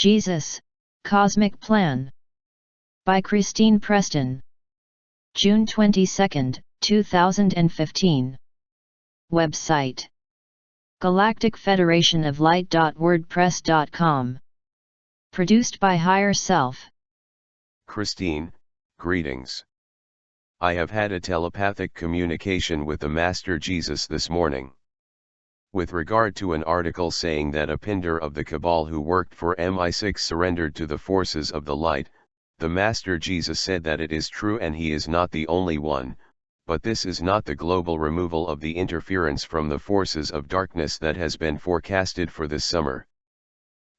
Jesus, Cosmic Plan. By Christine Preston. June 22, 2015. Website: Galactic Federation of Light.wordpress.com. Produced by Higher Self. Christine, greetings. I have had a telepathic communication with the Master Jesus this morning. With regard to an article saying that a Pindar of the Cabal who worked for MI6 surrendered to the forces of the light, the Master Jesus said that it is true and he is not the only one, but this is not the global removal of the interference from the forces of darkness that has been forecasted for this summer.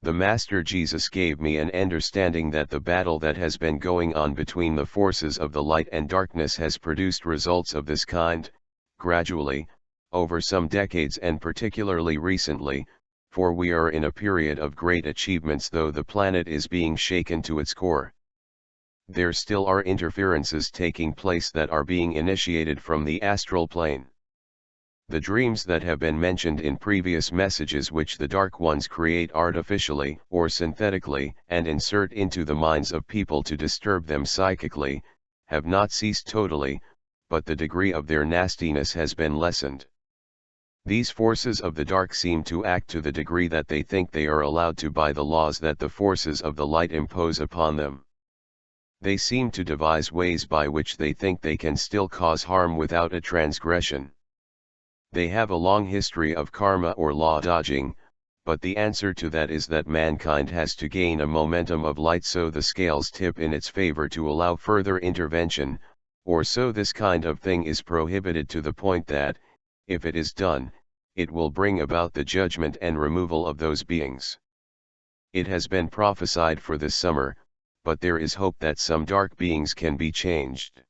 The Master Jesus gave me an understanding that the battle that has been going on between the forces of the light and darkness has produced results of this kind, gradually, over some decades and particularly recently, for we are in a period of great achievements though the planet is being shaken to its core. There still are interferences taking place that are being initiated from the astral plane. The dreams that have been mentioned in previous messages which the Dark Ones create artificially or synthetically and insert into the minds of people to disturb them psychically, have not ceased totally, but the degree of their nastiness has been lessened. These forces of the dark seem to act to the degree that they think they are allowed to by the laws that the forces of the light impose upon them. They seem to devise ways by which they think they can still cause harm without a transgression. They have a long history of karma or law dodging, but the answer to that is that mankind has to gain a momentum of light so the scales tip in its favor to allow further intervention, or so this kind of thing is prohibited to the point that, if it is done, it will bring about the judgment and removal of those beings. It has been prophesied for this summer, but there is hope that some dark beings can be changed.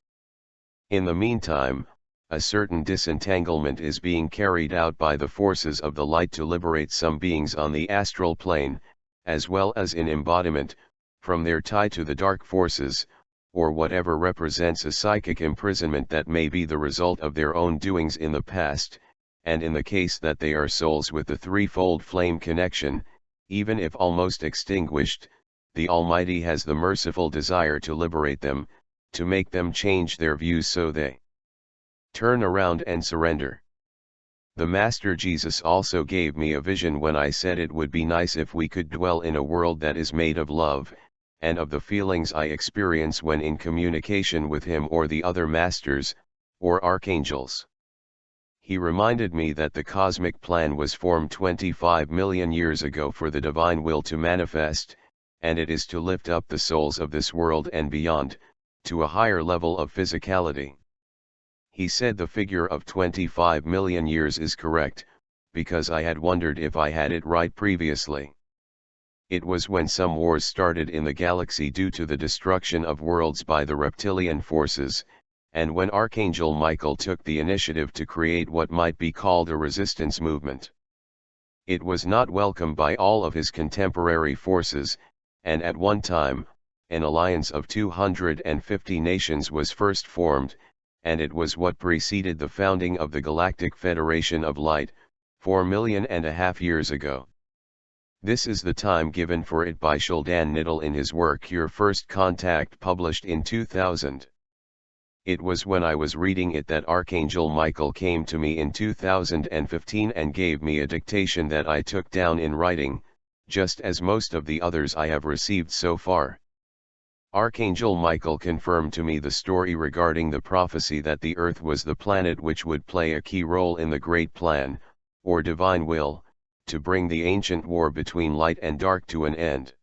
In the meantime, a certain disentanglement is being carried out by the forces of the light to liberate some beings on the astral plane, as well as in embodiment, from their tie to the dark forces, or whatever represents a psychic imprisonment that may be the result of their own doings in the past, and in the case that they are souls with the threefold flame connection, even if almost extinguished, the Almighty has the merciful desire to liberate them, to make them change their views so they turn around and surrender. The Master Jesus also gave me a vision when I said it would be nice if we could dwell in a world that is made of love, and of the feelings I experience when in communication with him or the other masters, or archangels. He reminded me that the cosmic plan was formed 25 million years ago for the divine will to manifest, and it is to lift up the souls of this world and beyond, to a higher level of physicality. He said the figure of 25 million years is correct, because I had wondered if I had it right previously. It was when some wars started in the galaxy due to the destruction of worlds by the reptilian forces, and when Archangel Michael took the initiative to create what might be called a resistance movement. It was not welcomed by all of his contemporary forces, and at one time, an alliance of 250 nations was first formed, and it was what preceded the founding of the Galactic Federation of Light, 4.5 million years ago. This is the time given for it by Shuldan Niddle in his work Your First Contact published in 2000. It was when I was reading it that Archangel Michael came to me in 2015 and gave me a dictation that I took down in writing, just as most of the others I have received so far. Archangel Michael confirmed to me the story regarding the prophecy that the Earth was the planet which would play a key role in the Great Plan, or Divine Will, to bring the ancient war between light and dark to an end.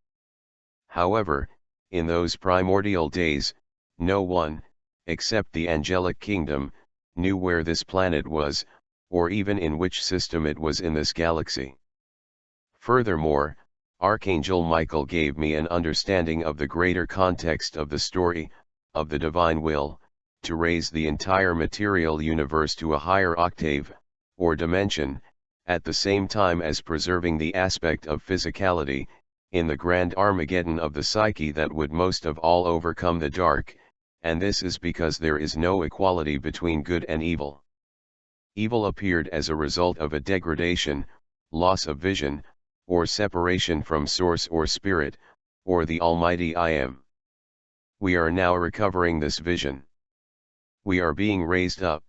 However, in those primordial days, no one, except the angelic kingdom, knew where this planet was, or even in which system it was in this galaxy. Furthermore, Archangel Michael gave me an understanding of the greater context of the story, of the divine will, to raise the entire material universe to a higher octave, or dimension, at the same time as preserving the aspect of physicality, in the grand Armageddon of the psyche that would most of all overcome the dark, and this is because there is no equality between good and evil. Evil appeared as a result of a degradation, loss of vision, or separation from Source or Spirit, or the Almighty I Am. We are now recovering this vision. We are being raised up.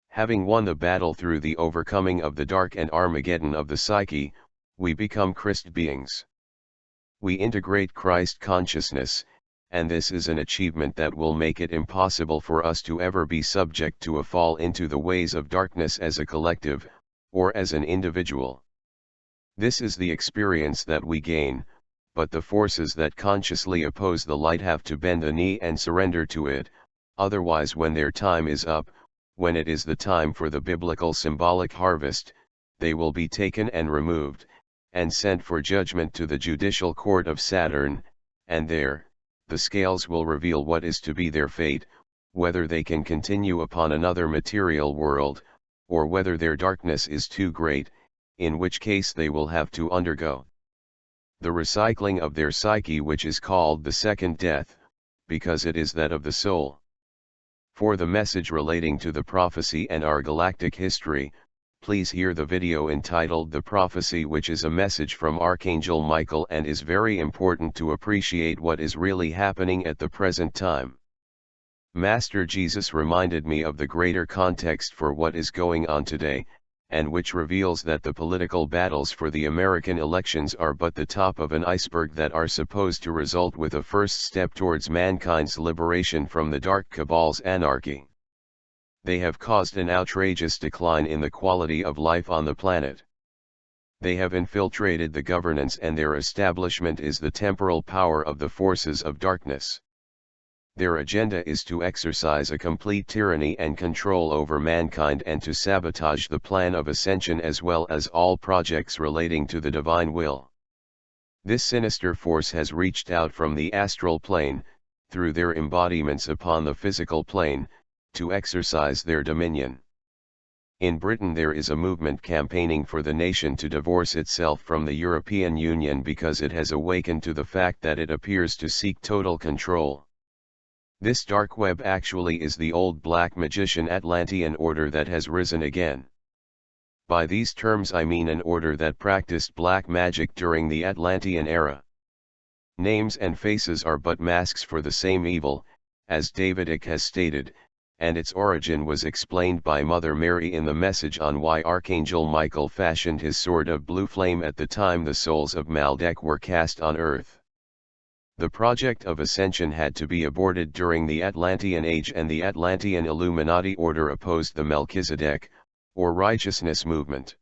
Having won the battle through the overcoming of the dark and Armageddon of the psyche, we become Christ beings. We integrate Christ consciousness, and this is an achievement that will make it impossible for us to ever be subject to a fall into the ways of darkness as a collective, or as an individual. This is the experience that we gain, but the forces that consciously oppose the light have to bend the knee and surrender to it, otherwise when their time is up, when it is the time for the biblical symbolic harvest, they will be taken and removed, and sent for judgment to the judicial court of Saturn, and there, the scales will reveal what is to be their fate, whether they can continue upon another material world, or whether their darkness is too great, in which case they will have to undergo the recycling of their psyche, which is called the second death, because it is that of the soul. For the message relating to the prophecy and our galactic history, please hear the video entitled The Prophecy, which is a message from Archangel Michael and is very important to appreciate what is really happening at the present time. Master Jesus reminded me of the greater context for what is going on today, and which reveals that the political battles for the American elections are but the top of an iceberg that are supposed to result with a first step towards mankind's liberation from the dark cabal's anarchy. They have caused an outrageous decline in the quality of life on the planet. They have infiltrated the governance, and their establishment is the temporal power of the forces of darkness. Their agenda is to exercise a complete tyranny and control over mankind and to sabotage the plan of ascension as well as all projects relating to the divine will. This sinister force has reached out from the astral plane, through their embodiments upon the physical plane, to exercise their dominion. In Britain there is a movement campaigning for the nation to divorce itself from the European Union because it has awakened to the fact that it appears to seek total control. This dark web actually is the old black magician Atlantean order that has risen again. By these terms I mean an order that practiced black magic during the Atlantean era. Names and faces are but masks for the same evil, as David Icke has stated, and its origin was explained by Mother Mary in the message on why Archangel Michael fashioned his sword of blue flame at the time the souls of Maldek were cast on earth. The project of ascension had to be aborted during the Atlantean Age, and the Atlantean Illuminati order opposed the Melchizedek, or righteousness movement.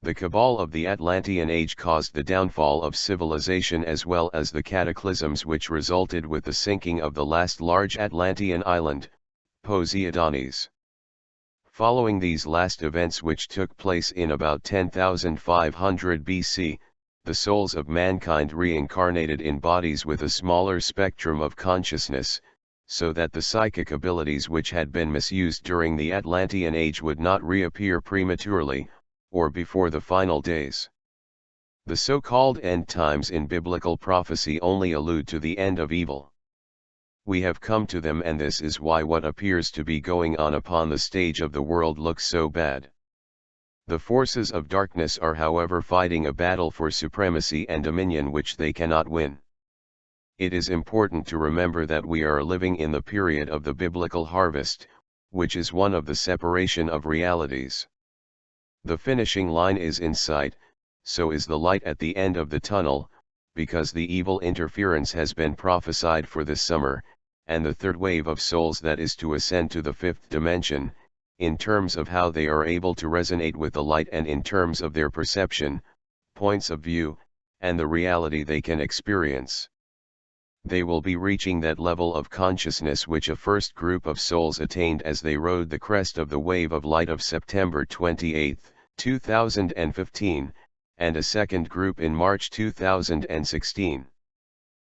The cabal of the Atlantean Age caused the downfall of civilization as well as the cataclysms which resulted with the sinking of the last large Atlantean island, Poseidonis. Following these last events, which took place in about 10,500 BC, the souls of mankind reincarnated in bodies with a smaller spectrum of consciousness, so that the psychic abilities which had been misused during the Atlantean Age would not reappear prematurely, or before the final days. The so-called end times in biblical prophecy only allude to the end of evil. We have come to them, and this is why what appears to be going on upon the stage of the world looks so bad. The forces of darkness are, however, fighting a battle for supremacy and dominion which they cannot win. It is important to remember that we are living in the period of the biblical harvest, which is one of the separation of realities. The finishing line is in sight, so is the light at the end of the tunnel, because the evil interference has been prophesied for this summer, and the third wave of souls that is to ascend to the fifth dimension, in terms of how they are able to resonate with the light and in terms of their perception, points of view, and the reality they can experience. They will be reaching that level of consciousness which a first group of souls attained as they rode the crest of the wave of light of September 28, 2015, and a second group in March 2016.